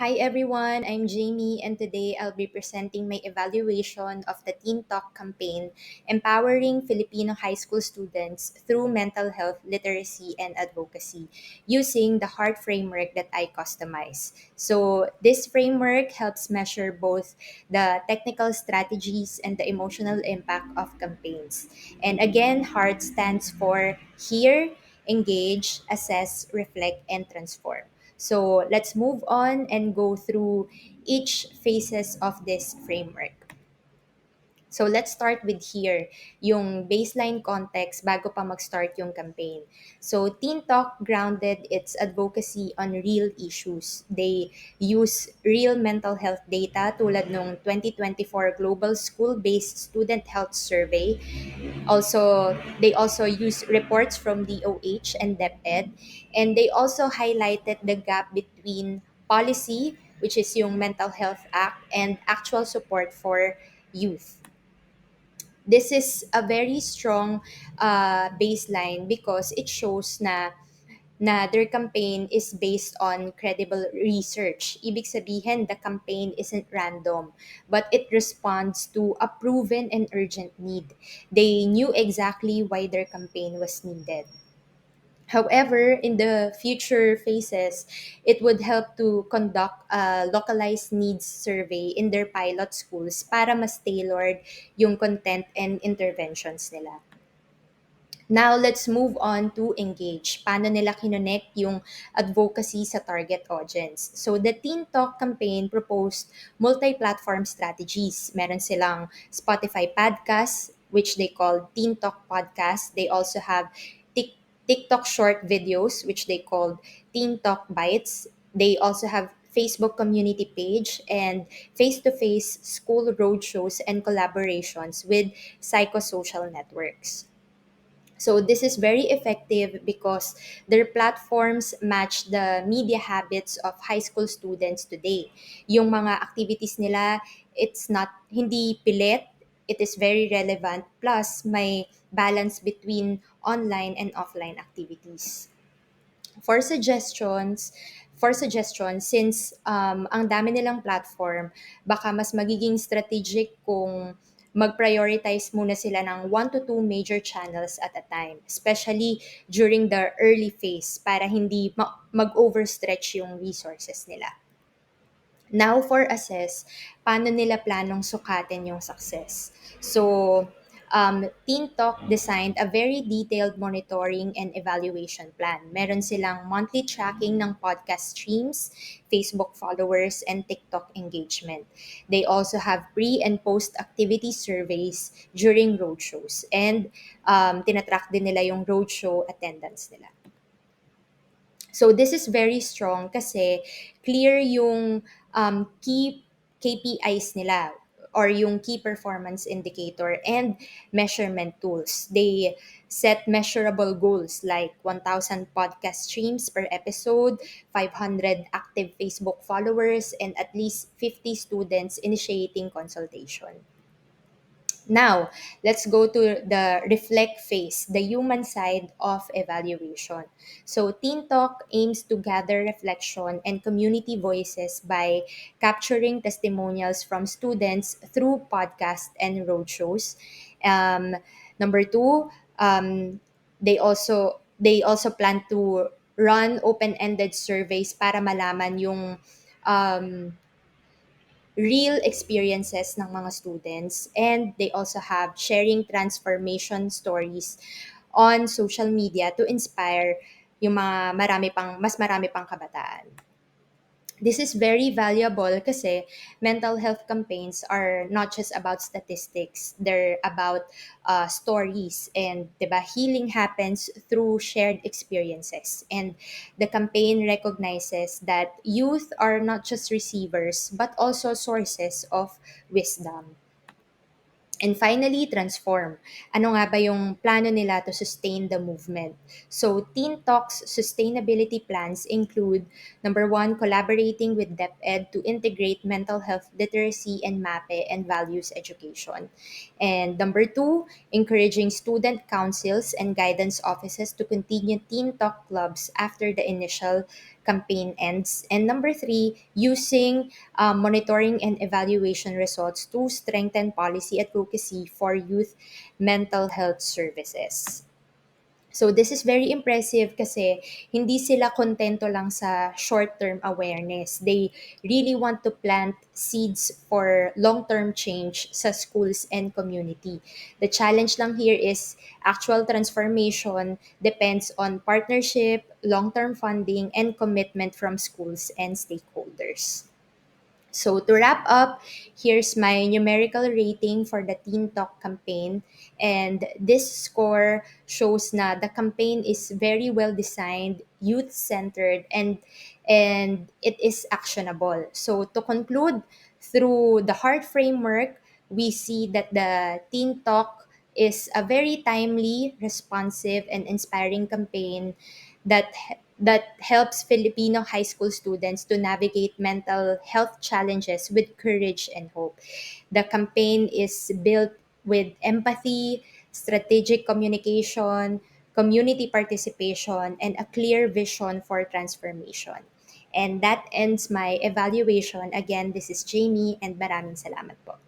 Hi everyone, I'm Jamie and today I'll be presenting my evaluation of the Teen Talk campaign, empowering Filipino high school students through mental health literacy and advocacy using the HEART framework that I customize. So, this framework helps measure both the technical strategies and the emotional impact of campaigns. And again, HEART stands for Hear, Engage, Assess, Reflect, and Transform. So let's move on and go through each phases of this framework. So let's start with here, yung baseline context bago pa mag-start yung campaign. So Teen Talk grounded its advocacy on real issues. They use real mental health data tulad nung 2024 Global School-Based Student Health Survey. They also use reports from DOH and DepEd, and they also highlighted the gap between policy, which is yung Mental Health Act, and actual support for youth. This is a very strong baseline because it shows na their campaign is based on credible research. Ibig sabihin, the campaign isn't random, but it responds to a proven and urgent need. They knew exactly why their campaign was needed. However, in the future phases, it would help to conduct a localized needs survey in their pilot schools para mas tailored yung content and interventions nila. Now, let's move on to engage. Paano nila kinonect yung advocacy sa target audience? So, the Teen Talk campaign proposed multi-platform strategies. Meron silang Spotify podcast, which they call Teen Talk Podcast. They also have Tik- TikTok short videos, which they called Teen Talk Bites. They also have Facebook community page and face-to-face school roadshows and collaborations with psychosocial networks. So this is very effective because their platforms match the media habits of high school students today. Yung mga activities nila, it's not hindi pilit, it is very relevant plus may balance between online and offline activities. For suggestions, since ang dami nilang platform, baka mas magiging strategic kung mag-prioritize muna sila ng 1 to 2 major channels at a time, especially during the early phase para hindi mag-overstretch yung resources nila. Now for assess, paano nila planong sukatin yung success? So, Teen Talk designed a very detailed monitoring and evaluation plan. Meron silang monthly tracking ng podcast streams, Facebook followers, and TikTok engagement. They also have pre- and post-activity surveys during roadshows. And tinatrack din nila yung roadshow attendance nila. So this is very strong kasi clear yung key KPIs nila or yung key performance indicator and measurement tools. They set measurable goals like 1,000 podcast streams per episode, 500 active Facebook followers, and at least 50 students initiating consultation. Now, let's go to the reflect phase, the human side of evaluation. So, Teen Talk aims to gather reflection and community voices by capturing testimonials from students through podcasts and roadshows. Um, Number two, they also plan to run open-ended surveys para malaman yung um, real experiences ng mga students, and they also have sharing transformation stories on social media to inspire yung mga mas marami pang kabataan. This is very valuable kasi mental health campaigns are not just about statistics. They're about stories. And diba, healing happens through shared experiences. And the campaign recognizes that youth are not just receivers, but also sources of wisdom. And finally, transform. Ano nga ba yung plano nila to sustain the movement? So, Teen Talks sustainability plans include number one, collaborating with DepEd to integrate mental health literacy and MAPE and values education. And number two, encouraging student councils and guidance offices to continue Teen Talk clubs after the initial campaign ends. And number three, using monitoring and evaluation results to strengthen policy advocacy for youth mental health services. So this is very impressive kasi hindi sila kontento lang sa short-term awareness. They really want to plant seeds for long-term change sa schools and community. The challenge lang here is actual transformation depends on partnership, long-term funding, and commitment from schools and stakeholders. So to wrap up, here's my numerical rating for the Teen Talk campaign. And this score shows na the campaign is very well designed, youth-centered, and it is actionable. So to conclude, through the HEART framework, we see that the Teen Talk is a very timely, responsive, and inspiring campaign that that helps Filipino high school students to navigate mental health challenges with courage and hope. The campaign is built with empathy, strategic communication, community participation, and a clear vision for transformation. And that ends my evaluation. Again, this is Jamie and maraming salamat po.